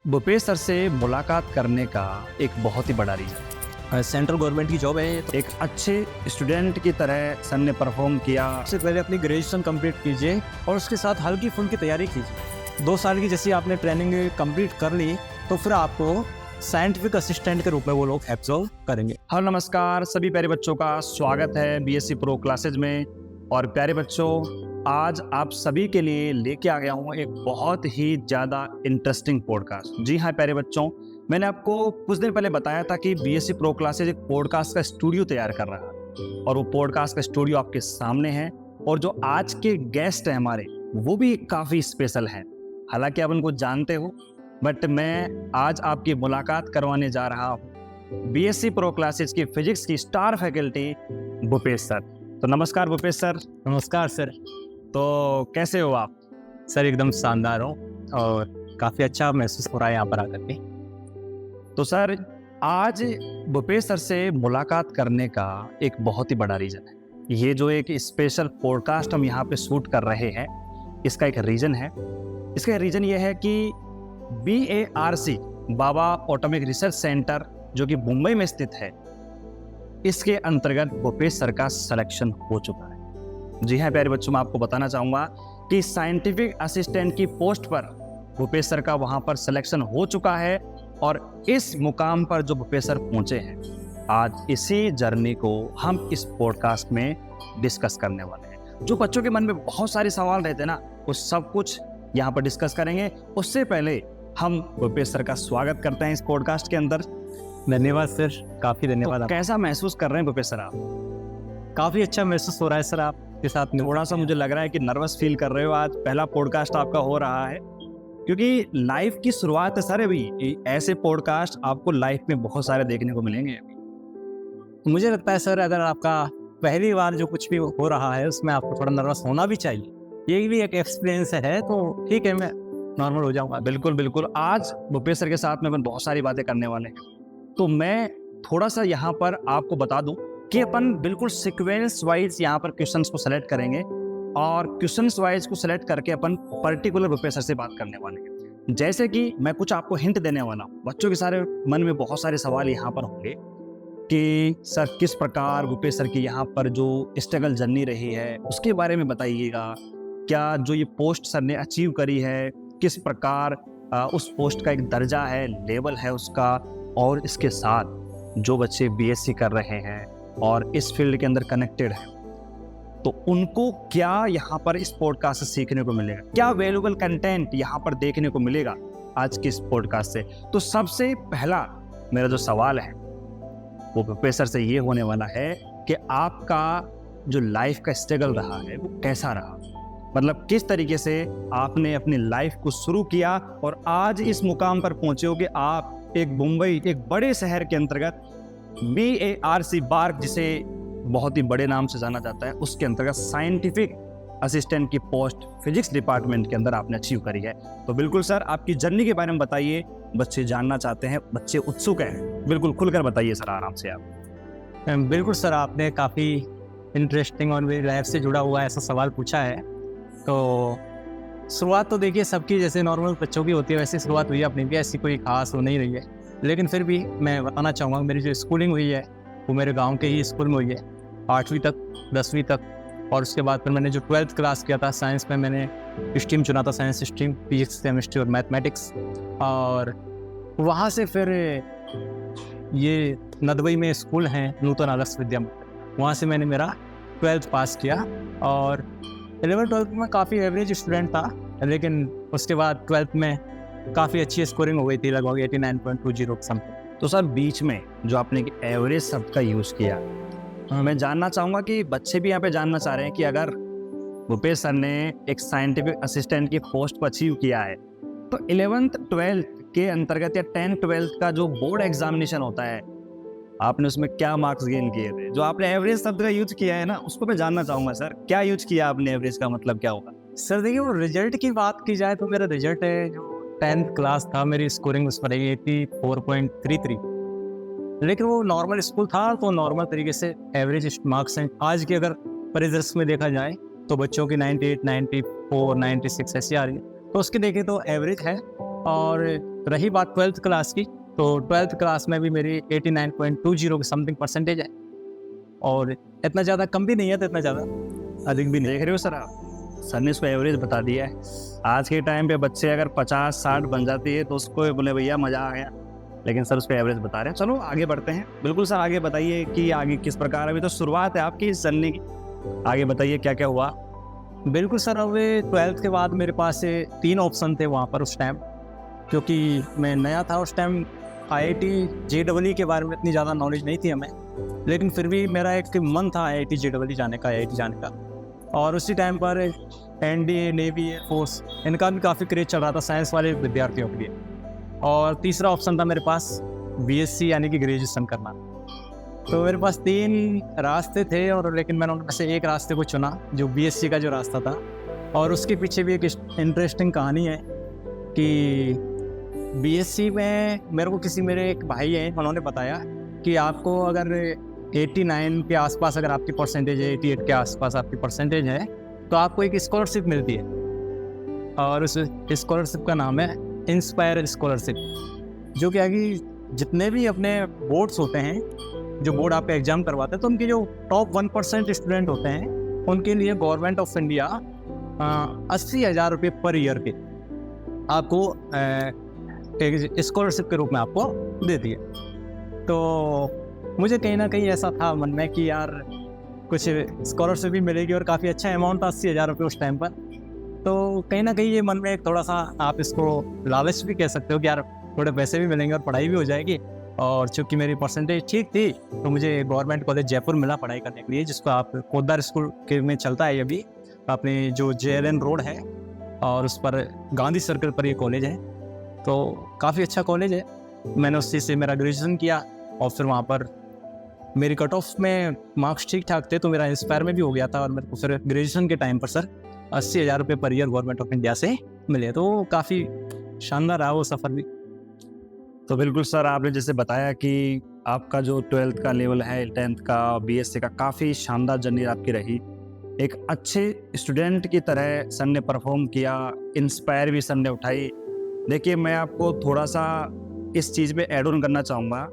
Bhupesh sir से मुलाकात करने का एक बहुत ही बड़ा रीज़न सेंट्रल गवर्नमेंट की जॉब है। एक अच्छे स्टूडेंट की तरह सर ने परफॉर्म किया। सबसे पहले अपनी ग्रेजुएशन कंप्लीट कीजिए और उसके साथ हल्की फुल्की तैयारी कीजिए। 2 साल की जैसी आपने ट्रेनिंग कंप्लीट कर ली तो फिर आपको साइंटिफिक असिस्टेंट के रूप में वो लोग एब्जॉर्व करेंगे। हेलो नमस्कार, सभी प्यारे बच्चों का स्वागत है बीएससी प्रो क्लासेज में। और प्यारे बच्चों, आज आप सभी के लिए लेके आ गया हूँ एक बहुत ही ज़्यादा इंटरेस्टिंग पॉडकास्ट। जी हाँ प्यारे बच्चों, मैंने आपको कुछ दिन पहले बताया था कि बीएससी प्रो क्लासेज एक पॉडकास्ट का स्टूडियो तैयार कर रहा है और वो पॉडकास्ट का स्टूडियो आपके सामने है। और जो आज के गेस्ट हैं हमारे, वो भी काफ़ी स्पेशल हैं। हालांकि आप उनको जानते हो, बट मैं आज आपकी मुलाकात करवाने जा रहा हूँ बीएससी प्रो क्लासेज की फिजिक्स की स्टार फैकल्टी भूपेश सर। तो नमस्कार भूपेश सर। नमस्कार सर। तो कैसे हो आप? सर एकदम शानदार हो और काफ़ी अच्छा महसूस हो रहा है यहाँ पर आकर के। तो सर, आज भूपेश सर से मुलाकात करने का एक बहुत ही बड़ा रीज़न है। ये जो एक स्पेशल पॉडकास्ट हम यहाँ पे शूट कर रहे हैं, इसका एक रीज़न है। इसका रीज़न ये है कि BARC बाबा एटॉमिक रिसर्च सेंटर जो कि मुंबई में स्थित है, इसके अंतर्गत भूपेश सर का सिलेक्शन हो चुका है। जी हाँ प्यारे बच्चों, मैं आपको बताना चाहूँगा कि साइंटिफिक असिस्टेंट की पोस्ट पर भूपेश सर का वहाँ पर सिलेक्शन हो चुका है। और इस मुकाम पर जो भूपेश सर पहुँचे हैं, आज इसी जर्नी को हम इस पॉडकास्ट में डिस्कस करने वाले हैं। जो बच्चों के मन में बहुत सारे सवाल रहते हैं ना, वो सब कुछ यहाँ पर डिस्कस करेंगे। उससे पहले हम भूपेश सर का स्वागत करते हैं इस पॉडकास्ट के अंदर। धन्यवाद सर, काफ़ी धन्यवाद। तो कैसा महसूस कर रहे हैं भूपेश सर आप? काफ़ी अच्छा महसूस हो रहा है सर आपके साथ में। थोड़ा सा मुझे लग रहा है कि नर्वस फील कर रहे हो। आज पहला पॉडकास्ट आपका हो रहा है, क्योंकि लाइफ की शुरुआत है सर। अभी ऐसे पॉडकास्ट आपको लाइफ में बहुत सारे देखने को मिलेंगे अभी। मुझे लगता है सर, अगर आपका पहली बार जो कुछ भी हो रहा है उसमें आपको थोड़ा नर्वस होना भी चाहिए। ये भी एक एक्सपीरियंस है, तो ठीक है, मैं नॉर्मल हो जाऊँगा। बिल्कुल बिल्कुल। आज भूपेश सर के साथ में अपन बहुत सारी बातें करने वाले हैं। तो मैं थोड़ा सा यहाँ पर आपको बता दूं कि अपन बिल्कुल सीक्वेंस वाइज यहाँ पर क्वेश्चंस को सेलेक्ट करेंगे और क्वेश्चंस वाइज को सेलेक्ट करके अपन पर्टिकुलर भूपेश सर से बात करने वाले हैं। जैसे कि मैं कुछ आपको हिंट देने वाला हूँ। बच्चों के सारे मन में बहुत सारे सवाल यहाँ पर होंगे कि सर किस प्रकार भूपेश सर की यहाँ पर जो स्ट्रगल जर्नी रही है उसके बारे में बताइएगा। क्या जो ये पोस्ट सर ने अचीव करी है, किस प्रकार उस पोस्ट का एक दर्जा है, लेवल है उसका। और इसके साथ जो बच्चे BSc कर रहे हैं और इस फील्ड के अंदर कनेक्टेड हैं, तो उनको क्या यहाँ पर इस पॉडकास्ट से सीखने को मिलेगा, क्या वैल्यूएबल कंटेंट यहाँ पर देखने को मिलेगा आज के इस पॉडकास्ट से। तो सबसे पहला मेरा जो सवाल है वो प्रोफेसर से ये होने वाला है कि आपका जो लाइफ का स्ट्रगल रहा है वो कैसा रहा। मतलब किस तरीके से आपने अपनी लाइफ को शुरू किया और आज इस मुकाम पर पहुंचे हो कि आप एक मुंबई, एक बड़े शहर के अंतर्गत BARC बार्क, जिसे बहुत ही बड़े नाम से जाना जाता है, उसके अंतर्गत साइंटिफिक असिस्टेंट की पोस्ट फिजिक्स डिपार्टमेंट के अंदर आपने अचीव करी है। तो बिल्कुल सर, आपकी जर्नी के बारे में बताइए। बच्चे जानना चाहते हैं, बच्चे उत्सुक हैं, बिल्कुल खुलकर बताइए सर, आराम से आप। बिल्कुल सर, आपने काफ़ी इंटरेस्टिंग और मेरी लाइफ से जुड़ा हुआ ऐसा सवाल पूछा है। तो शुरुआत तो देखिए सबकी जैसे नॉर्मल बच्चों की होती है वैसे शुरुआत हुई है, अपनी भी ऐसी कोई खास हो नहीं रही है। लेकिन फिर भी मैं बताना चाहूँगा, मेरी जो स्कूलिंग हुई है वो मेरे गांव के ही स्कूल में हुई है, 8वीं तक, 10वीं तक। और उसके बाद फिर मैंने जो 12th क्लास किया था, साइंस में मैंने स्ट्रीम चुना था, साइंस स्ट्रीम, फिजिक्स, केमिस्ट्री और मैथमेटिक्स। और वहाँ से फिर ये नदवई में स्कूल हैं, नूतन आदर्श विद्या मंदिर, वहाँ से मैंने मेरा 12th पास किया। और 11th-12th में काफ़ी एवरेज स्टूडेंट था, लेकिन उसके बाद 12th में काफ़ी अच्छी स्कोरिंग हो गई थी, लगभग 89.20 समथिंग। तो सर, बीच में जो आपने एवरेज शब्द का यूज़ किया, मैं जानना चाहूँगा कि बच्चे भी यहाँ पे जानना चाह रहे हैं कि अगर भूपेश सर ने एक साइंटिफिक असिस्टेंट की पोस्ट को अचीव किया है, तो 11th-12th के अंतर्गत या 10th-12th का जो बोर्ड एग्जामिनेशन होता है, आपने उसमें क्या मार्क्स गेन किए थे? जो आपने एवरेज शब्द का यूज किया है ना, उसको मैं जानना चाहूँगा सर, क्या यूज किया आपने, एवरेज का मतलब क्या होगा? सर देखिए, वो रिजल्ट की बात की जाए तो मेरा रिजल्ट है जो 10th क्लास था, मेरी स्कोरिंग उस पर रही 84.33। लेकिन वो नॉर्मल स्कूल था, तो नॉर्मल तरीके से एवरेज मार्क्स हैं। आज के अगर परिदृश्य में देखा जाए तो बच्चों की 98, 94, 96 ऐसी आ रही है, तो उसके देखें तो एवरेज है। और रही बात 12th क्लास की, तो 12th क्लास में भी मेरी 89.20 के समथिंग परसेंटेज है, और इतना ज़्यादा कम भी नहीं है तो इतना ज़्यादा अधिक भी नहीं। देख रहे हो सर आप, सर ने इसको एवरेज बता दिया है। आज के टाइम पे बच्चे अगर 50-60 बन जाती है तो उसको बोले भैया मज़ा आ गया, लेकिन सर उसको एवरेज बता रहे हैं। चलो आगे बढ़ते हैं। बिल्कुल सर, आगे बताइए कि आगे किस प्रकार, अभी तो शुरुआत है आपकी इस जर्नी की, आगे बताइए क्या क्या हुआ। बिल्कुल सर, अब 12th के बाद मेरे पास 3 ऑप्शन थे वहाँ पर उस टाइम, क्योंकि मैं नया था उस टाइम। IIT JEE के बारे में इतनी ज़्यादा नॉलेज नहीं थी हमें, लेकिन फिर भी मेरा एक मन था IIT JEE जाने का। और उसी टाइम पर NDA, नेवी, एयरफोर्स, इनका भी काफ़ी क्रेज चल रहा था साइंस वाले विद्यार्थियों के लिए। और तीसरा ऑप्शन था मेरे पास BSc यानी कि ग्रेजुएशन करना। तो मेरे पास 3 रास्ते थे, और लेकिन मैंने उनमें से एक रास्ते को चुना जो BSc का जो रास्ता था। और उसके पीछे भी एक इंटरेस्टिंग कहानी है कि BSc में मेरे को मेरे एक भाई हैं, उन्होंने बताया कि आपको अगर 89 के आसपास अगर आपकी परसेंटेज है, 88 के आसपास आपकी परसेंटेज है, तो आपको एक स्कॉलरशिप मिलती है, और उस स्कॉलरशिप का नाम है इंस्पायर स्कॉलरशिप, जो कि आगे जितने भी अपने बोर्ड्स होते हैं, जो बोर्ड आप एग्ज़ाम करवाते हैं, तो उनके जो टॉप 1% स्टूडेंट होते हैं, उनके लिए गवर्नमेंट ऑफ इंडिया 80,000 रुपये पर ईयर के आपको एक स्कॉलरशिप के रूप में आपको देती है। तो मुझे कहीं ना कहीं ऐसा था मन में कि यार कुछ स्कॉलरशिप भी मिलेगी, और काफ़ी अच्छा अमाउंट था 80,000 रुपये उस टाइम पर। तो कहीं ना कहीं ये मन में थोड़ा सा, आप इसको लालच भी कह सकते हो कि यार थोड़े पैसे भी मिलेंगे और पढ़ाई भी हो जाएगी। और चूँकि मेरी परसेंटेज ठीक थी, तो मुझे गवर्नमेंट कॉलेज जयपुर मिला पढ़ाई करने के लिए, जिसको आप पोद्दार स्कूल के में चलता है अभी, अपने जो JLN रोड है और उस पर गांधी सर्कल पर ये कॉलेज है। तो काफ़ी अच्छा कॉलेज है। मैंने उसी से मेरा ग्रेजुएशन किया, और फिर वहाँ पर मेरी कट ऑफ में मार्क्स ठीक ठाक थे, तो मेरा इंस्पायर में भी हो गया था। और मेरे को फिर ग्रेजुएशन के टाइम पर सर 80,000 रुपये per year government of India से मिले, तो काफ़ी शानदार रहा वो सफ़र भी। तो बिल्कुल सर, आपने जैसे बताया कि आपका जो 12th का लेवल है, 10th का, BSc का, काफ़ी शानदार जर्नी आपकी रही। एक अच्छे स्टूडेंट की तरह सर ने परफॉर्म किया, इंस्पायर भी सर ने उठाई। देखिए, मैं आपको थोड़ा सा इस चीज़ में ऐड ऑन करना चाहूँगा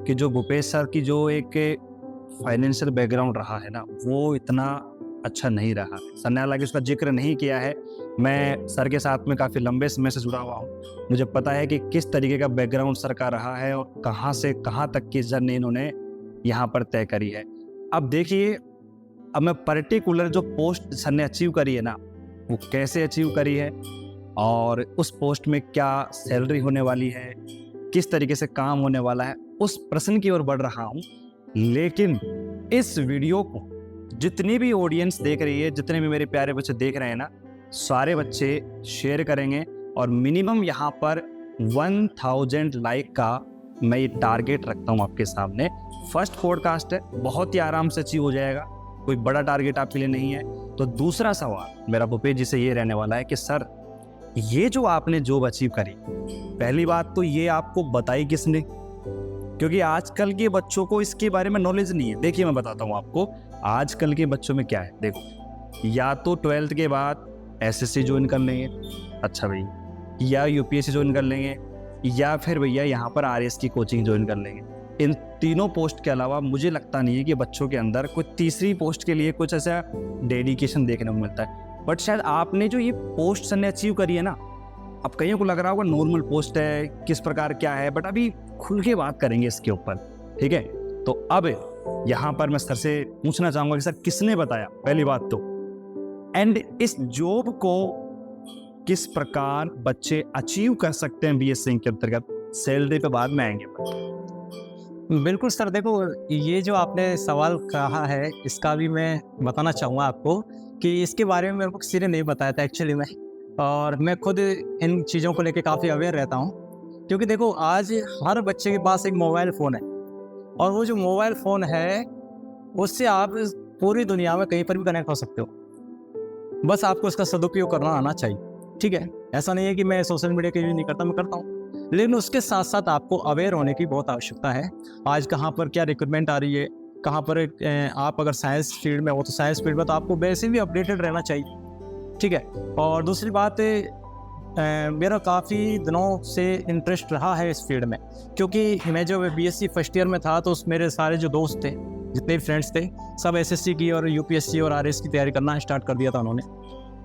कि जो भूपेश सर की जो एक फाइनेंशियल बैकग्राउंड रहा है ना, वो इतना अच्छा नहीं रहा। सर ने हालांकि उसका जिक्र नहीं किया है। मैं सर के साथ में काफ़ी लंबे समय से जुड़ा हुआ हूँ, मुझे पता है कि किस तरीके का बैकग्राउंड सर का रहा है और कहाँ से कहाँ तक की जर्नी इन्होंने यहाँ पर तय करी है। अब देखिए, अब मैं पर्टिकुलर जो पोस्ट सर ने अचीव करी है ना, वो कैसे अचीव करी है, और उस पोस्ट में क्या सैलरी होने वाली है, किस तरीके से काम होने वाला है, उस प्रश्न की ओर बढ़ रहा हूँ। लेकिन इस वीडियो को जितनी भी ऑडियंस देख रही है, जितने भी मेरे प्यारे बच्चे देख रहे हैं ना, सारे बच्चे शेयर करेंगे, और मिनिमम यहाँ पर 1000 लाइक का मैं ये टारगेट रखता हूँ आपके सामने। फर्स्ट पॉडकास्ट है, बहुत ही आराम से अचीव हो जाएगा, कोई बड़ा टारगेट आपके लिए नहीं है। तो दूसरा सवाल मेरा भूपेश जी से ये रहने वाला है कि सर, ये जो आपने जॉब अचीव करी, पहली बात तो ये आपको बताई किसने? क्योंकि आजकल के बच्चों को इसके बारे में नॉलेज नहीं है। देखिए, मैं बताता हूँ आपको आजकल के बच्चों में क्या है। देखो, या तो 12th के बाद SSC ज्वाइन कर लेंगे, अच्छा भाई, या UPSC ज्वाइन कर लेंगे, या फिर भैया यहाँ पर RS की कोचिंग ज्वाइन कर लेंगे। इन तीनों पोस्ट के अलावा मुझे लगता नहीं है कि बच्चों के अंदर कोई तीसरी पोस्ट के लिए कुछ ऐसा डेडिकेशन देखने को मिलता है। बट शायद आपने जो ये पोस्ट सर ने अचीव करी है ना, अब कईयों को लग रहा होगा नॉर्मल पोस्ट है, किस प्रकार क्या है, बट अभी खुल के बात करेंगे इसके ऊपर, ठीक है? तो अब यहाँ पर मैं सर से पूछना चाहूँगा कि सर किसने बताया, पहली बात तो, एंड इस जॉब को किस प्रकार बच्चे अचीव कर सकते हैं BSc के अंतर्गत? सैलरी पे बाद में आएंगे। बिल्कुल सर, देखो, ये जो आपने सवाल कहा है, इसका भी मैं बताना चाहूँगा आपको कि इसके बारे में मेरे को किसी ने नहीं बताया था एक्चुअली में, और मैं खुद इन चीज़ों को लेके काफ़ी अवेयर रहता हूँ। क्योंकि देखो, आज हर बच्चे के पास एक मोबाइल फ़ोन है, और वो जो मोबाइल फ़ोन है, उससे आप पूरी दुनिया में कहीं पर भी कनेक्ट हो सकते हो। बस आपको उसका सदुपयोग करना आना चाहिए, ठीक है? ऐसा नहीं है कि मैं सोशल मीडिया का यूज़ नहीं करता, मैं करता हूँ, लेकिन उसके साथ साथ आपको अवेयर होने की बहुत आवश्यकता है। आज कहाँ पर क्या रिक्रूटमेंट आ रही है, कहाँ पर आप अगर साइंस फील्ड में हो तो साइंस फील्ड में तो आपको वैसे भी अपडेटेड रहना चाहिए, ठीक है? और दूसरी बात, मेरा काफ़ी दिनों से इंटरेस्ट रहा है इस फील्ड में, क्योंकि मैं जब बीएससी फर्स्ट ईयर में था तो मेरे सारे जो दोस्त थे, जितने भी फ्रेंड्स थे, सब एसएससी की और यूपीएससी और आरएस की तैयारी करना स्टार्ट कर दिया था उन्होंने।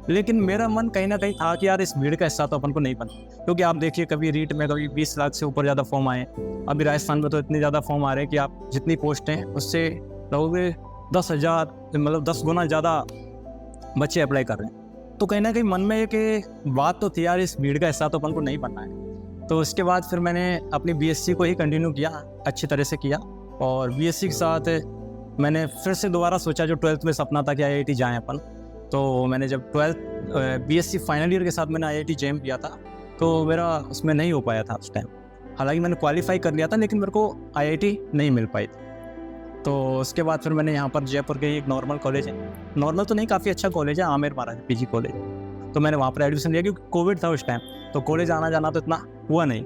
लेकिन मेरा मन कहीं ना कहीं था कि यार इस भीड़ का हिस्सा तो अपन को नहीं बनना, क्योंकि आप देखिए कभी रीट में कभी 20 लाख से ऊपर ज़्यादा फॉर्म आए। अभी राजस्थान में तो इतने ज़्यादा फॉर्म आ रहे हैं कि आप जितनी पोस्ट हैं उससे लगभग 10,000 मतलब 10 गुना ज़्यादा बच्चे अप्लाई कर रहे हैं। तो कहीं ना कहीं मन में एक बात तो थी यार इस भीड़ का हिस्सा तो अपन को नहीं बनना है। तो उसके बाद फिर मैंने अपनी बीएससी को ही कंटिन्यू किया, अच्छी तरह से किया। और बीएससी के साथ मैंने फिर से दोबारा सोचा, जो 12th में सपना था कि आईआईटी जाएं अपन। तो मैंने जब 12th बीएससी फाइनल ईयर के साथ मैंने आईआईटी जेईई किया था, तो मेरा उसमें नहीं हो पाया था उस टाइम। हालांकि मैंने क्वालिफाई कर लिया था, लेकिन मेरे को आईआईटी नहीं मिल पाई थी। तो उसके बाद फिर मैंने यहाँ पर जयपुर के एक नॉर्मल कॉलेज है, नॉर्मल तो नहीं, काफ़ी अच्छा कॉलेज है, आमिर महाराज पीजी कॉलेज, तो मैंने वहाँ पर एडमिशन लिया क्योंकि कोविड था उस टाइम, तो कॉलेज आना जाना तो इतना हुआ नहीं।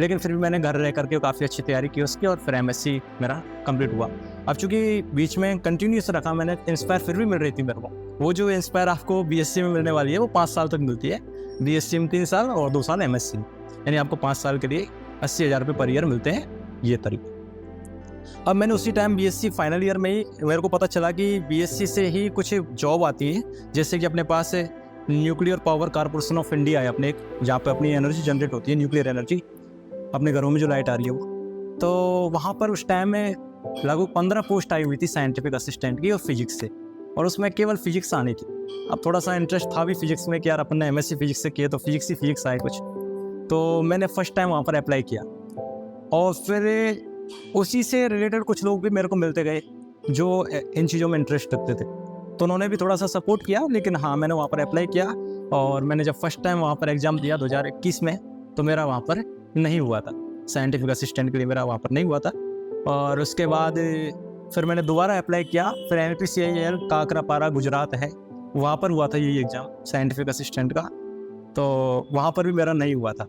लेकिन फिर भी मैंने घर रह करके काफ़ी अच्छी तैयारी की उसकी, और फिर एमएससी मेरा कंप्लीट हुआ। अब चूँकि बीच में कंटिन्यूस रखा मैंने, इंस्पायर फिर भी मिल रही थी मेरे को। वो जो इंस्पायर आपको बीएससी में मिलने वाली है वो 5 साल तक मिलती है, बीएससी में 3 साल और 2 साल एमएससी में, यानी आपको 5 साल के लिए 80,000 रुपये पर ईयर मिलते हैं, ये तरीके। अब मैंने उसी टाइम बीएससी फाइनल ईयर में ही मेरे को पता चला कि बीएससी से ही कुछ जॉब आती है, जैसे कि अपने पास Nuclear Power Corporation of India है अपने, जहाँ पे अपनी एनर्जी जनरेट होती है, न्यूक्लियर एनर्जी, अपने घरों में जो लाइट आ रही है वो। तो वहाँ पर उस टाइम में लगभग 15 पोस्ट आई हुई थी साइंटिफिक असिस्टेंट की और फिजिक्स से, और उसमें केवल फिजिक्स आनी थी। अब थोड़ा सा इंटरेस्ट था भी फिजिक्स में कि यार अपन ने एमएससी फिजिक्स से किया, तो फिजिक्स ही फिजिक्स आए कुछ। तो मैंने फर्स्ट टाइम वहाँ पर अप्लाई किया, और फिर उसी से रिलेटेड कुछ लोग भी मेरे को मिलते गए जो इन चीज़ों में इंटरेस्ट रखते थे, तो उन्होंने भी थोड़ा सा सपोर्ट किया। लेकिन हाँ, मैंने वहाँ पर अप्लाई किया, और मैंने जब फर्स्ट टाइम वहाँ पर एग्ज़ाम दिया 2021 में, तो मेरा वहाँ पर नहीं हुआ था, साइंटिफिक असिस्टेंट के लिए मेरा वहाँ पर नहीं हुआ था। और उसके बाद फिर मैंने दोबारा अप्लाई किया, फिर NPCIL काकरापारा गुजरात है, वहाँ पर हुआ था यही एग्ज़ाम साइंटिफिक असिस्टेंट का, तो वहाँ पर भी मेरा नहीं हुआ था।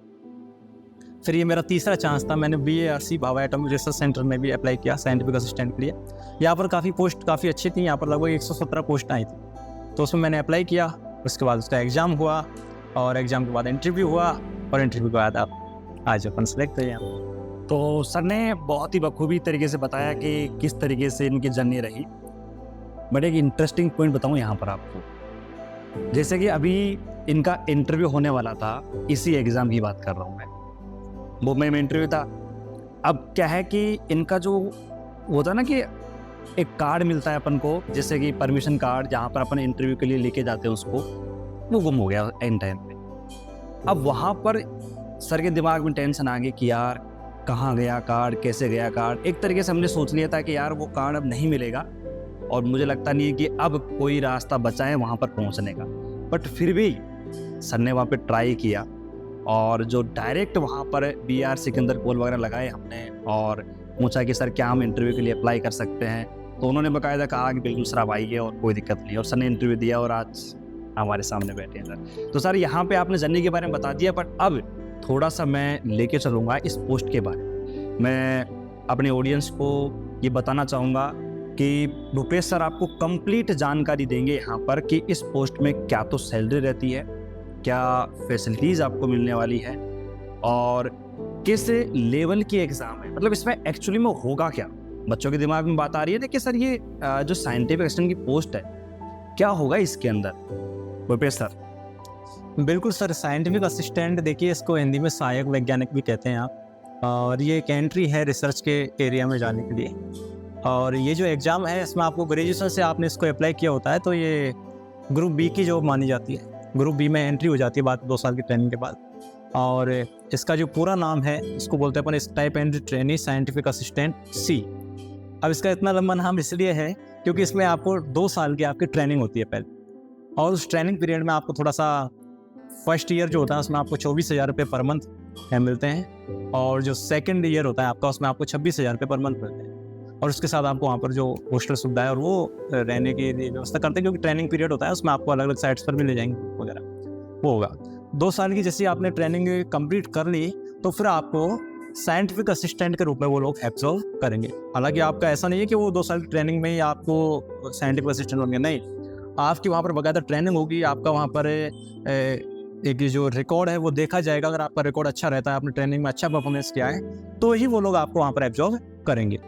फिर ये मेरा तीसरा चांस था, मैंने BARC Bhabha atomic research centre में भी अप्लाई किया साइंटिफिक असिस्टेंट के लिए। यहाँ पर काफ़ी पोस्ट काफ़ी अच्छी थी, यहाँ पर लगभग 117 पोस्ट आई थी, तो उसमें मैंने अप्लाई किया। उसके बाद उसका एग्ज़ाम हुआ, और एग्ज़ाम के बाद इंटरव्यू हुआ, और इंटरव्यू के बाद आप आज अपन सेलेक्ट हुए यहाँ। तो सर ने बहुत ही बखूबी तरीके से बताया कि किस तरीके से इनकी जर्नी रही। बट एक इंटरेस्टिंग पॉइंट बताऊँ यहाँ पर आपको, जैसे कि अभी इनका इंटरव्यू होने वाला था, इसी एग्ज़ाम की बात कर रहा हूँ मैं, मुंबई में इंटरव्यू था। अब क्या है कि इनका जो होता है ना कि एक कार्ड मिलता है अपन को, जैसे कि परमिशन कार्ड, जहाँ पर अपन इंटरव्यू के लिए लेके जाते हैं उसको, वो गुम हो गया एंड टाइम पे। अब वहाँ पर सर के दिमाग में टेंशन आ गई कि यार कहाँ गया कार्ड, कैसे गया कार्ड। एक तरीके से हमने सोच लिया था कि यार वो कार्ड अब नहीं मिलेगा, और मुझे लगता नहीं है कि अब कोई रास्ता बचा है वहाँ पर पहुँचने का। बट फिर भी सर ने वहाँ पर ट्राई किया, और जो डायरेक्ट वहाँ पर BRC के अंदर कॉल वगैरह लगाए हमने, और पूछा कि सर क्या हम इंटरव्यू के लिए अप्लाई कर सकते हैं, तो उन्होंने बाकायदा कहा कि बिल्कुल सर आप आइए और कोई दिक्कत नहीं। और सर ने इंटरव्यू दिया, और आज हमारे सामने बैठे हैं सर। तो सर यहाँ पे आपने जर्नी के बारे में बता दिया, बट अब थोड़ा सा मैं लेके चलूँगा इस पोस्ट के बारे में। मैं अपने ऑडियंस को ये बताना चाहूँगा कि भूपेश सर आपको कंप्लीट जानकारी देंगे यहाँ पर कि इस पोस्ट में क्या तो सैलरी रहती है, क्या फैसिलिटीज़ आपको मिलने वाली है, और किस लेवल की एग्ज़ाम है, मतलब इसमें एक्चुअली में होगा क्या। बच्चों के दिमाग में बात आ रही है ना कि सर ये जो साइंटिफिक असिस्टेंट की पोस्ट है, क्या होगा इसके अंदर, भूपेश सर। बिल्कुल सर, साइंटिफिक असिस्टेंट देखिए, इसको हिंदी में सहायक वैज्ञानिक भी कहते हैं आप, और ये एक एंट्री है रिसर्च के एरिया में जाने के लिए। और ये जो एग्ज़ाम है, इसमें आपको ग्रेजुएशन से आपने इसको अप्लाई किया होता है, तो ये ग्रुप B की जॉब मानी जाती है। ग्रुप B में एंट्री हो जाती है बाद 2 साल की ट्रेनिंग के बाद। और इसका जो पूरा नाम है, इसको बोलते हैं अपन type entry trainee scientific assistant C। अब इसका इतना लंबा नाम इसलिए है क्योंकि इसमें आपको 2 साल की आपकी ट्रेनिंग होती है पहले, और उस ट्रेनिंग पीरियड में आपको थोड़ा सा फर्स्ट ईयर जो होता है उसमें आपको 24,000 रुपये पर मंथ मिलते हैं, और जो सेकंड ईयर होता है आपका उसमें आपको 26,000 रुपये पर मंथ मिलते हैं। और उसके साथ आपको वहाँ पर जो हॉस्टल सुविधा है और वो रहने की व्यवस्था करते हैं, क्योंकि ट्रेनिंग पीरियड होता है, उसमें आपको अलग अलग साइट्स पर भी ले जाएंगे वगैरह, वो होगा। 2 साल की जैसे आपने ट्रेनिंग कंप्लीट कर ली, तो फिर आपको साइंटिफिक असिस्टेंट के रूप में वो लोग एब्जॉर्व करेंगे। हालांकि आपका ऐसा नहीं है कि वो 2 साल की ट्रेनिंग में ही आपको साइंटिफिक असिस्टेंट बन गया, नहीं, आपकी वहाँ पर बाकायदा ट्रेनिंग होगी, आपका वहाँ पर एक जो रिकॉर्ड है वो देखा जाएगा। अगर आपका रिकॉर्ड अच्छा रहता है, आपने ट्रेनिंग में अच्छा परफॉर्मेंस किया है, तो ही वो लोग आपको वहाँ पर एब्जॉर्ब करेंगे।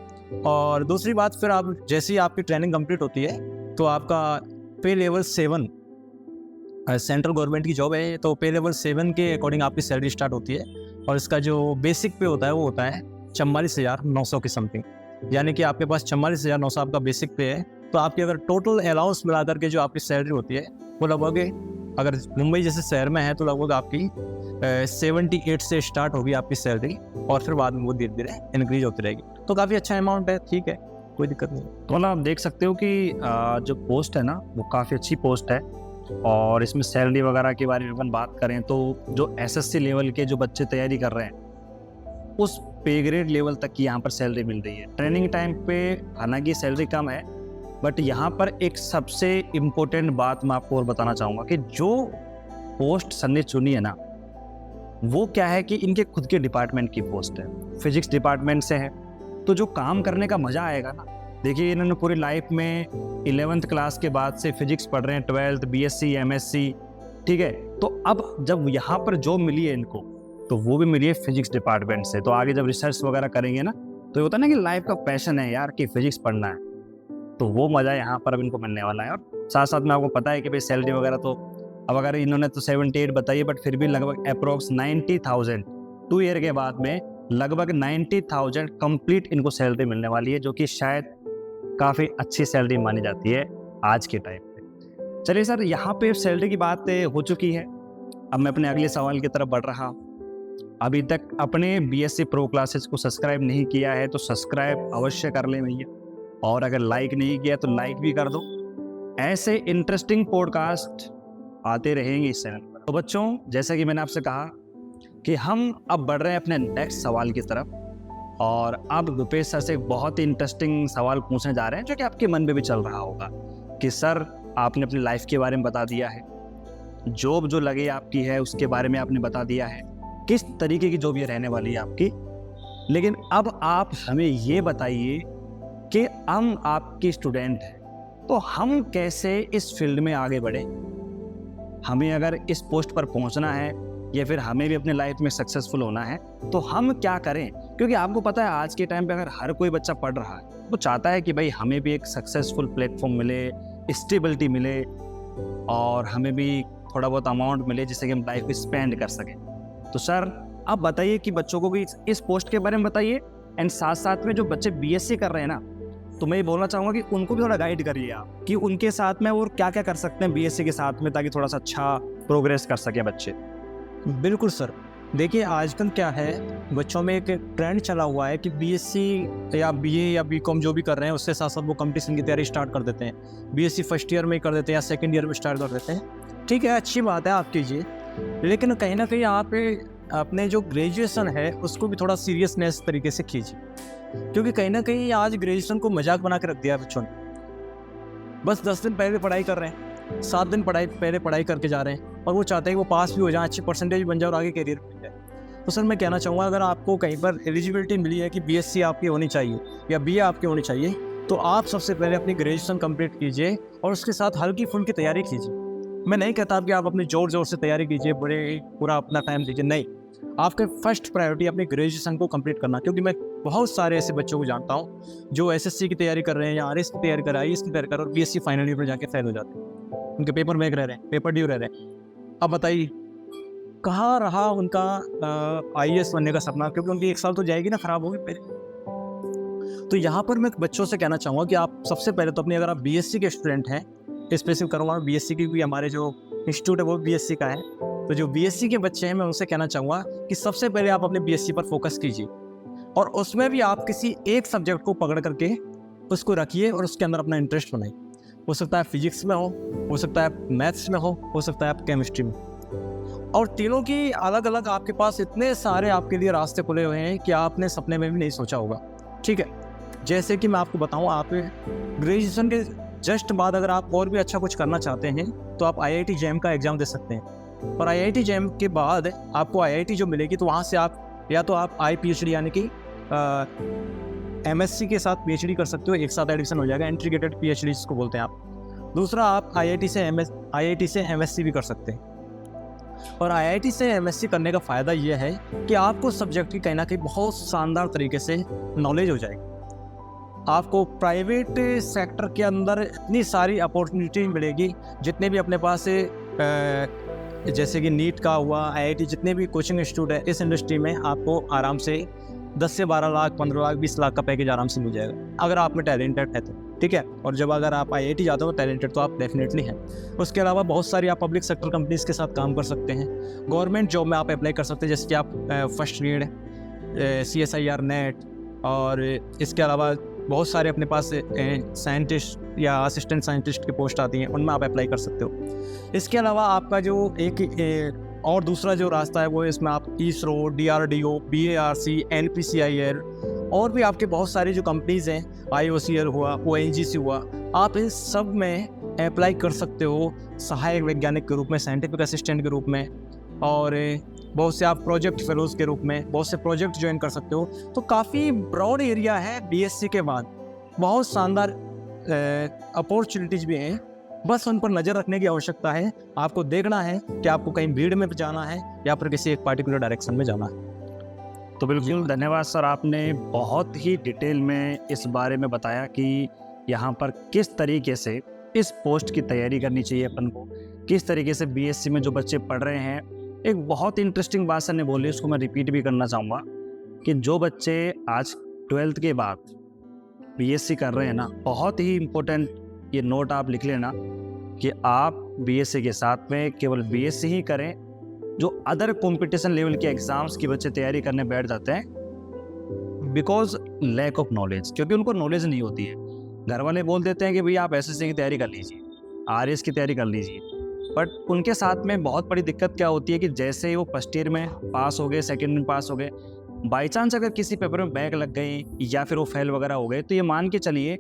और दूसरी बात, फिर आप जैसे ही आपकी ट्रेनिंग कंप्लीट होती है तो आपका पे लेवल 7 सेंट्रल गवर्नमेंट की जॉब है, तो पे लेवल 7 के अकॉर्डिंग आपकी सैलरी स्टार्ट होती है। और इसका जो बेसिक पे होता है वो होता है 44,900 की समथिंग, यानी कि आपके पास 44,900 आपका बेसिक पे है। तो आपकी अगर टोटल अलाउंस मिला करके जो आपकी सैलरी होती है वो लगभग, अगर मुंबई जैसे शहर में है तो लगभग आपकी 78 से स्टार्ट होगी आपकी सैलरी, और फिर बाद में वो धीरे धीरे इंक्रीज होती रहेगी। तो काफ़ी अच्छा अमाउंट है, ठीक है, कोई दिक्कत नहीं। तो मतलब आप देख सकते हो कि जो पोस्ट है ना वो काफ़ी अच्छी पोस्ट है, और इसमें सैलरी वगैरह के बारे में अपन बात करें तो जो एसएससी लेवल के जो बच्चे तैयारी कर रहे हैं उस पे ग्रेड लेवल तक की यहाँ पर सैलरी मिल रही है। ट्रेनिंग टाइम पे हालांकि सैलरी कम है, बट यहाँ पर एक सबसे इम्पोर्टेंट बात मैं आपको और बताना चाहूँगा कि जो पोस्ट सर ने चुनी है ना, वो क्या है कि इनके खुद के डिपार्टमेंट की पोस्ट है, फिजिक्स डिपार्टमेंट से है। तो जो काम करने का मज़ा आएगा ना, देखिए इन्होंने पूरी लाइफ में 11th क्लास के बाद से फिजिक्स पढ़ रहे हैं, 12th बीएससी एमएससी, ठीक है। तो अब जब यहाँ पर जॉब मिली है इनको, तो वो भी मिली है फिजिक्स डिपार्टमेंट से। तो आगे जब रिसर्च वगैरह करेंगे ना, तो ये होता है ना कि लाइफ का पैशन है यार कि फिजिक्स पढ़ना है, तो वो मज़ा यहाँ पर अब इनको मिलने वाला है। और साथ साथ में आपको पता है कि भाई सैलरी वगैरह तो अब अगर इन्होंने तो 78 बताई है, बट फिर भी लगभग अप्रोक्स 90,000 2 ईयर के बाद में लगभग 90,000 कंप्लीट इनको सैलरी मिलने वाली है, जो कि शायद काफ़ी अच्छी सैलरी मानी जाती है आज के टाइम पे। चलिए सर, यहाँ पे सैलरी की बात हो चुकी है, अब मैं अपने अगले सवाल की तरफ बढ़ रहा हूँ। अभी तक अपने बीएससी प्रो क्लासेस को सब्सक्राइब नहीं किया है तो सब्सक्राइब अवश्य कर लें भैया, और अगर लाइक नहीं किया तो लाइक भी कर दो। ऐसे इंटरेस्टिंग पॉडकास्ट आते रहेंगे इस चैनल पर। तो बच्चों, जैसा कि मैंने आपसे कहा कि हम अब बढ़ रहे हैं अपने नेक्स्ट सवाल की तरफ, और अब रुपेश सर से एक बहुत ही इंटरेस्टिंग सवाल पूछने जा रहे हैं, जो कि आपके मन में भी चल रहा होगा कि सर आपने अपनी लाइफ के बारे में बता दिया है, जॉब जो लगे आपकी है उसके बारे में आपने बता दिया है, किस तरीके की जॉब ये रहने वाली है आपकी, लेकिन अब आप हमें ये बताइए कि हम आपके स्टूडेंट हैं, तो हम कैसे इस फील्ड में आगे बढ़ें। हमें अगर इस पोस्ट पर पहुंचना है या फिर हमें भी अपने लाइफ में सक्सेसफुल होना है, तो हम क्या करें। क्योंकि आपको पता है आज के टाइम पे अगर हर कोई बच्चा पढ़ रहा है तो चाहता है कि भाई हमें भी एक सक्सेसफुल प्लेटफॉर्म मिले, स्टेबिलिटी मिले, और हमें भी थोड़ा बहुत अमाउंट मिले जिससे कि हम लाइफ में स्पेंड कर सकें। तो सर आप बताइए कि बच्चों को भी इस पोस्ट के बारे में बताइए, एंड साथ साथ में जो बच्चे बीएससी कर रहे हैं ना, तो मैं ये बोलना चाहूँगा कि उनको भी थोड़ा गाइड करिए आप कि उनके साथ में और क्या क्या कर सकते हैं बीएससी के साथ में, ताकि थोड़ा सा अच्छा प्रोग्रेस कर सके बच्चे। बिल्कुल सर, देखिए आजकल क्या है, बच्चों में एक ट्रेंड चला हुआ है कि बीएससी या बीए या बीकॉम जो भी कर रहे हैं उससे साथ साथ वो कंपटीशन की तैयारी स्टार्ट कर देते हैं। बीएससी फर्स्ट ईयर में कर देते हैं या सेकंड ईयर में स्टार्ट कर देते हैं। ठीक है, अच्छी बात है, आप कीजिए, लेकिन कहीं ना कहीं आप अपने जो ग्रेजुएशन है उसको भी थोड़ा सीरियसनेस तरीके से कीजिए, क्योंकि कहीं ना कहीं आज ग्रेजुएशन को मजाक बना के रख दिया बच्चों ने। बस 10 दिन पहले पढ़ाई कर रहे हैं, 7 दिन पहले पढ़ाई करके जा रहे हैं, और वो चाहते हैं कि वो पास भी हो जाए, अच्छी परसेंटेज बन जाए और आगे करियर मिल जाए। तो सर मैं कहना चाहूँगा, अगर आपको कहीं पर एलिजिबिलिटी मिली है कि बीएससी आपकी होनी चाहिए या बीए आपकी होनी चाहिए, तो आप सबसे पहले अपनी ग्रेजुएशन कंप्लीट कीजिए और उसके साथ हल्की फुल्की तैयारी कीजिए। मैं नहीं कहता कि आप अपनी जोर से तैयारी कीजिए, पूरा अपना टाइम दीजिए, नहीं, आपके फर्स्ट प्रायोरिटी अपनी ग्रेजुएशन को कंप्लीट करना। क्योंकि मैं बहुत सारे ऐसे बच्चों को जानता हूँ जो एसएससी की तैयारी कर रहे हैं या आरएस की तैयारी कर रहे हैं, आईएएस की तैयारी कर रहे हैं, और बीएससी फाइनल ईयर पर जाके फेल हो जाते हैं, उनके पेपर बैक रह रहे हैं, पेपर ड्यू रह रहे हैं। अब बताइए कहाँ रहा उनका आईएएस बनने का सपना, क्योंकि उनकी 1 साल तो जाएगी ना, खराब होगी पहले। तो यहाँ पर मैं बच्चों से कहना चाहूँगा कि आप सबसे पहले तो अपनी, अगर आप बीएससी के स्टूडेंट हैं, स्पेसिफिक करूँगा बीएससी की, भी हमारे जो इंस्टीट्यूट है वो बीएससी का है, तो जो बीएससी के बच्चे हैं मैं उनसे कहना चाहूँगा कि सबसे पहले आप अपने बीएससी पर फोकस कीजिए, और उसमें भी आप किसी एक सब्जेक्ट को पकड़ करके उसको रखिए और उसके अंदर अपना इंटरेस्ट बनाइए। हो सकता है फिजिक्स में हो सकता है मैथ्स में हो सकता है आप केमिस्ट्री में, और तीनों की अलग अलग आपके पास इतने सारे आपके लिए रास्ते खुले हुए हैं कि आपने सपने में भी नहीं सोचा होगा। ठीक है, जैसे कि मैं आपको बताऊं, आप ग्रेजुएशन के जस्ट बाद अगर आप और भी अच्छा कुछ करना चाहते हैं तो आप IIT JAM का एग्ज़ाम दे सकते हैं, और IIT JAM के बाद आपको IIT जो मिलेगी तो वहाँ से आप या तो आप PhD यानी कि MSc के साथ PhD कर सकते हो, एक साथ एडमिशन हो जाएगा, इंटीग्रेटेड PhD जिसको बोलते हैं आप। दूसरा, आप IIT से MSc भी कर सकते हैं। और आईआईटी से एमएससी करने का फ़ायदा ये है कि आपको सब्जेक्ट की कहीं ना कहीं बहुत शानदार तरीके से नॉलेज हो जाएगी। आपको प्राइवेट सेक्टर के अंदर इतनी सारी अपॉर्चुनिटी मिलेगी, जितने भी अपने पास जैसे कि नीट का हुआ, आईआईटी, जितने भी कोचिंग इंस्टीट्यूट है, इस इंडस्ट्री में आपको आराम से 10 से 12 लाख, 15 लाख, 20 लाख का पैकेज आराम से मिल जाएगा अगर आप में टैलेंटेड है तो, ठीक है। और जब अगर आप आईआईटी जाते हो टैलेंटेड तो आप डेफिनेटली हैं। उसके अलावा बहुत सारी आप पब्लिक सेक्टर कंपनीज के साथ काम कर सकते हैं। गवर्नमेंट जॉब में आप अप्लाई कर सकते हैं, जैसे कि आप फर्स्ट ग्रेड, CSIR नेट, और इसके अलावा बहुत सारे अपने पास साइंटिस्ट या असिस्टेंट साइंटिस्ट की पोस्ट आती हैं, उनमें आप अप्लाई कर सकते हो। इसके अलावा आपका जो एक और दूसरा जो रास्ता है वो इसमें आप ISRO, DRDO, BARC, NPCIL और भी आपके बहुत सारी जो कंपनीज़ हैं, IOCL हुआ, ONGC हुआ, आप इन सब में अप्लाई कर सकते हो सहायक वैज्ञानिक के रूप में, साइंटिफिक असिस्टेंट के रूप में, और बहुत से आप प्रोजेक्ट फेलोज़ के रूप में बहुत से प्रोजेक्ट ज्वाइन कर सकते हो। तो काफ़ी ब्रॉड एरिया है BSc के बाद, बहुत शानदार अपॉर्चुनिटीज़ भी हैं, बस उन पर नज़र रखने की आवश्यकता है। आपको देखना है कि आपको कहीं भीड़ में जाना है या फिर किसी एक पार्टिकुलर डायरेक्शन में जाना है। तो बिल्कुल धन्यवाद सर, आपने बहुत ही डिटेल में इस बारे में बताया कि यहाँ पर किस तरीके से इस पोस्ट की तैयारी करनी चाहिए अपन को, किस तरीके से BSc में जो बच्चे पढ़ रहे हैं। एक बहुत इंटरेस्टिंग बात सर ने बोली, उसको मैं रिपीट भी करना चाहूँगा कि जो बच्चे आज 12th के बाद BSc कर रहे हैं ना, बहुत ही इम्पोर्टेंट ये नोट आप लिख लेना कि आप BSc के साथ में केवल BSc ही करें। जो अदर कंपटीशन लेवल के एग्ज़ाम्स की बच्चे तैयारी करने बैठ जाते हैं बिकॉज लैक ऑफ नॉलेज, क्योंकि उनको नॉलेज नहीं होती है। घर वाले बोल देते हैं कि भैया आप SSC की तैयारी कर लीजिए, RS की तैयारी कर लीजिए, बट उनके साथ में बहुत बड़ी दिक्कत क्या होती है कि जैसे ही वो फर्स्ट ईयर में पास हो गए, सेकेंड में पास हो गए, बाई चांस अगर किसी पेपर में बैक लग गई या फिर वो फेल वगैरह हो गए, तो ये मान के चलिए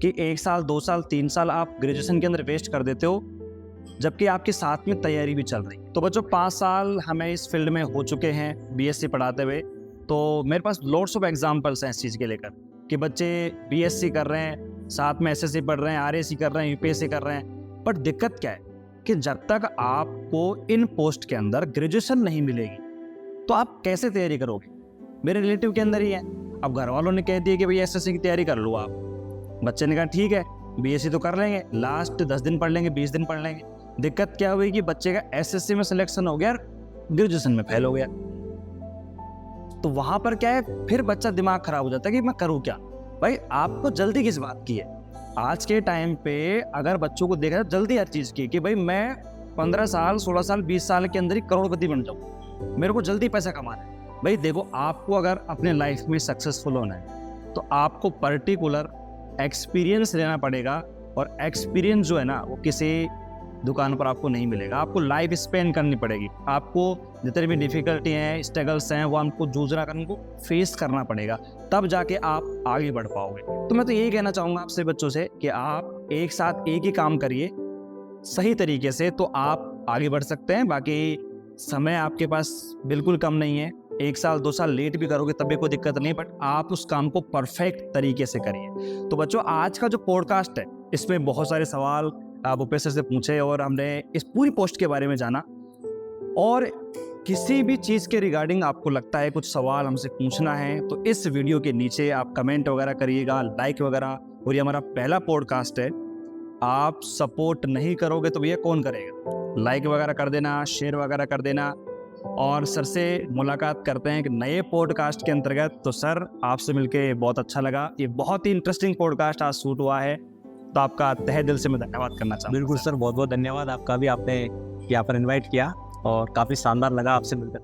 कि 1 साल, 2 साल, 3 साल आप ग्रेजुएशन के अंदर वेस्ट कर देते हो, जबकि आपके साथ में तैयारी भी चल रही। तो बच्चों 5 साल हमें इस फील्ड में हो चुके हैं BSc पढ़ाते हुए, तो मेरे पास लॉट्स ऑफ एग्जांपल्स हैं इस चीज़ के लेकर कि बच्चे BSc कर रहे हैं, साथ में SSC पढ़ रहे हैं, RAC कर रहे हैं, UPSC कर रहे हैं। बट दिक्कत क्या है कि जब तक आपको इन पोस्ट के अंदर ग्रेजुएशन नहीं मिलेगी तो आप कैसे तैयारी करोगे। मेरे रिलेटिव के अंदर ही है, अब घर वालों ने कह दिया कि भैया SSC की तैयारी कर लो आप। बच्चे ने कहा ठीक है BSc तो कर लेंगे, लास्ट 10 दिन पढ़ लेंगे, 20 दिन पढ़ लेंगे। दिक्कत क्या हुई कि बच्चे का SSC में सिलेक्शन हो गया और ग्रेजुएशन में फेल हो गया। तो वहां पर क्या है, फिर बच्चा दिमाग खराब हो जाता है कि मैं करूँ क्या। भाई आपको जल्दी किस बात की है? आज के टाइम पे अगर बच्चों को देखा जाए जल्दी हर चीज़ की कि भाई मैं 15 साल, 16 साल, 20 साल के अंदर ही करोड़पति बन जाऊँ, मेरे को जल्दी पैसा कमाना है। भाई देखो, आपको अगर अपने लाइफ में सक्सेसफुल होना है तो आपको पर्टिकुलर एक्सपीरियंस लेना पड़ेगा, और एक्सपीरियंस जो है ना वो किसी दुकान पर आपको नहीं मिलेगा। आपको लाइफ स्पेंड करनी पड़ेगी, आपको जितने भी डिफ़िकल्टी हैं, स्ट्रगल्स हैं, वो आपको जूझना कर, उनको फेस करना पड़ेगा, तब जाके आप आगे बढ़ पाओगे। तो मैं तो यही कहना चाहूँगा आपसे बच्चों से कि आप एक साथ एक ही काम करिए सही तरीके से, तो आप आगे बढ़ सकते हैं। बाकी समय आपके पास बिल्कुल कम नहीं है, 1 साल 2 साल लेट भी करोगे तब भी कोई दिक्कत नहीं, बट आप उस काम को परफेक्ट तरीके से करिए। तो बच्चों, आज का जो पॉडकास्ट है इसमें बहुत सारे सवाल आप भूपेश सर से पूछे और हमने इस पूरी पोस्ट के बारे में जाना। और किसी भी चीज़ के रिगार्डिंग आपको लगता है कुछ सवाल हमसे पूछना है तो इस वीडियो के नीचे आप कमेंट वगैरह करिएगा, लाइक वगैरह। और ये हमारा पहला पॉडकास्ट है, आप सपोर्ट नहीं करोगे तो भैया कौन करेगा। लाइक वगैरह कर देना, शेयर वगैरह कर देना, और सर से मुलाकात करते हैं एक नए पॉडकास्ट के अंतर्गत। तो सर, आपसे मिलके बहुत अच्छा लगा, ये बहुत ही इंटरेस्टिंग पॉडकास्ट आज शूट हुआ है, तो आपका तहे दिल से मैं धन्यवाद करना चाहूँगा। बिल्कुल सर, बहुत बहुत धन्यवाद आपका भी, आपने यहाँ पर इन्वाइट किया और काफ़ी शानदार लगा आपसे मिलकर।